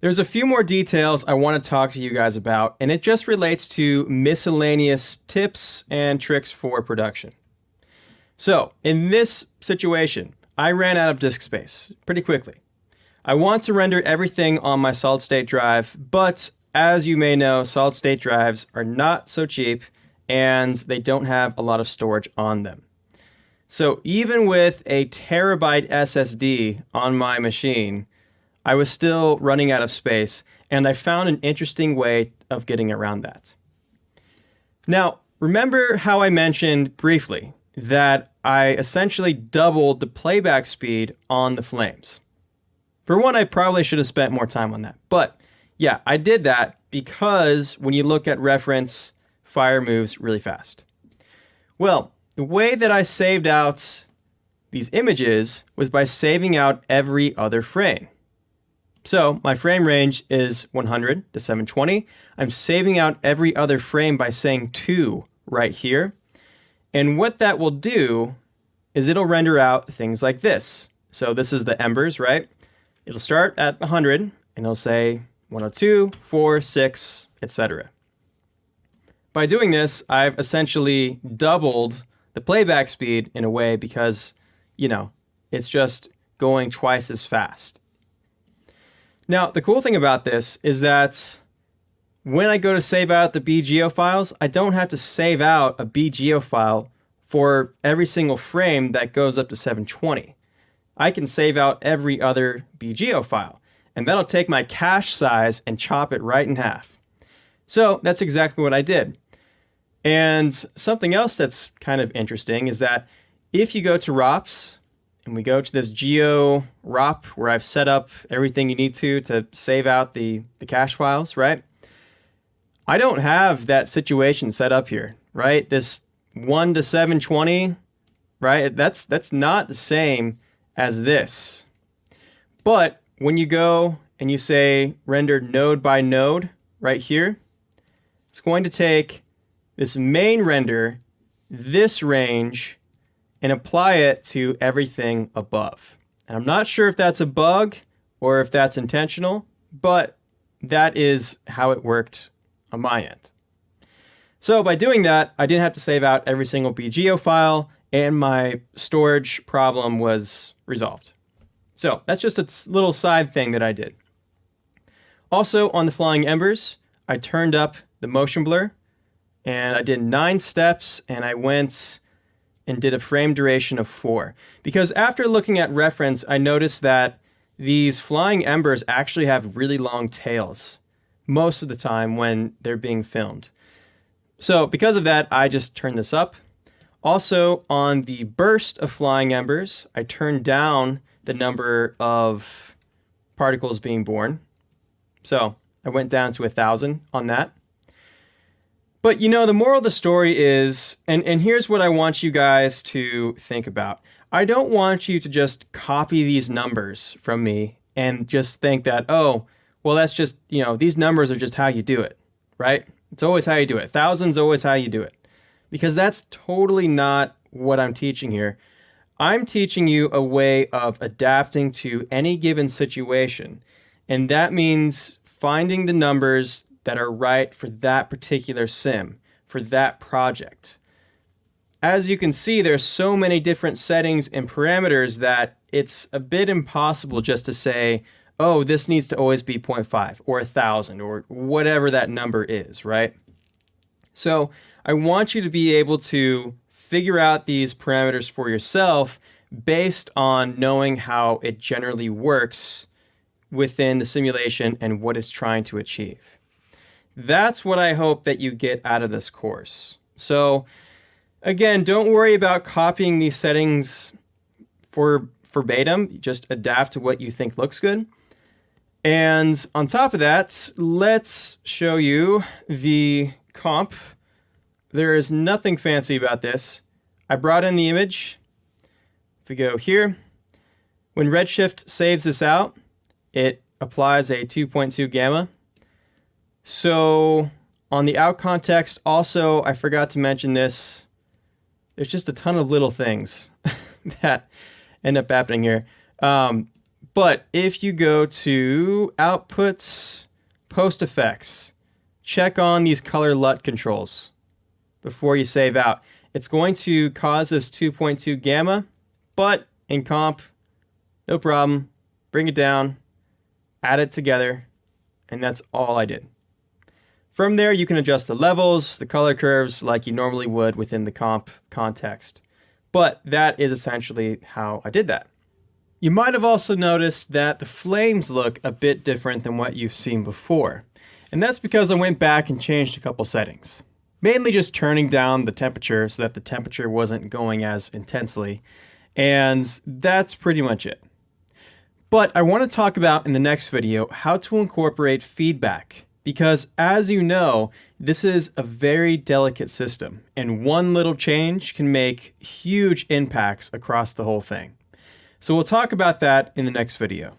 There's a few more details I want to talk to you guys about, and it just relates to miscellaneous tips and tricks for production. So, in this situation, I ran out of disk space pretty quickly. I want to render everything on my solid state drive, but as you may know, solid state drives are not so cheap and they don't have a lot of storage on them. So even with a terabyte SSD on my machine, I was still running out of space, and I found an interesting way of getting around that. Now, remember how I mentioned briefly that I essentially doubled the playback speed on the Flames? For one, I probably should have spent more time on that. But yeah, I did that because when you look at reference, fire moves really fast. Well, the way that I saved out these images was by saving out every other frame. So my frame range is 100 to 720. I'm saving out every other frame by saying 2 right here. And what that will do is it'll render out things like this. So this is the embers, right? It'll start at 100 and it'll say 102, 4, 6, etc. By doing this, I've essentially doubled the playback speed in a way because, it's just going twice as fast. Now, the cool thing about this is that when I go to save out the BGO files, I don't have to save out a BGO file for every single frame that goes up to 720. I can save out every other BGO file, and that'll take my cache size and chop it right in half. So that's exactly what I did. And something else that's kind of interesting is that if you go to ROPS, and we go to this Geo ROP where I've set up everything you need to save out the cache files, right? I don't have that situation set up here, right? This 1 to 720, right? That's not the same as this. But when you go and you say render node by node right here, it's going to take this main render, this range, and apply it to everything above. And I'm not sure if that's a bug or if that's intentional, but that is how it worked on my end. So by doing that, I didn't have to save out every single BGO file, and my storage problem was resolved. So that's just a little side thing that I did. Also on the flying embers, I turned up the motion blur, and I did 9 steps, and I went and did a frame duration of 4. Because after looking at reference, I noticed that these flying embers actually have really long tails most of the time when they're being filmed. So because of that, I just turned this up. Also, on the burst of flying embers, I turned down the number of particles being born. So I went down to 1,000 on that. But the moral of the story is, and here's what I want you guys to think about. I don't want you to just copy these numbers from me and just think that, oh, well, that's just, these numbers are just how you do it, right? It's always how you do it. 1,000's always how you do it. Because that's totally not what I'm teaching here. I'm teaching you a way of adapting to any given situation. And that means finding the numbers that are right for that particular sim, for that project. As you can see, there's so many different settings and parameters that it's a bit impossible just to say, oh, this needs to always be 0.5 or 1,000 or whatever that number is, right? So I want you to be able to figure out these parameters for yourself based on knowing how it generally works within the simulation and what it's trying to achieve. That's what I hope that you get out of this course. So again, don't worry about copying these settings for verbatim. Just adapt to what you think looks good. And on top of that, let's show you the comp. There is nothing fancy about this. I brought in the image. If we go here, when Redshift saves this out, it applies a 2.2 gamma. So on the out context, also, I forgot to mention this. There's just a ton of little things that end up happening here. But if you go to Outputs, Post Effects, check on these color LUT controls before you save out. It's going to cause this 2.2 gamma, but in comp, no problem. Bring it down, add it together, and that's all I did. From there, you can adjust the levels, the color curves like you normally would within the comp context. But that is essentially how I did that. You might have also noticed that the flames look a bit different than what you've seen before. And that's because I went back and changed a couple settings. Mainly just turning down the temperature so that the temperature wasn't going as intensely. And that's pretty much it. But I want to talk about in the next video how to incorporate feedback. Because as you know, this is a very delicate system. And one little change can make huge impacts across the whole thing. So we'll talk about that in the next video.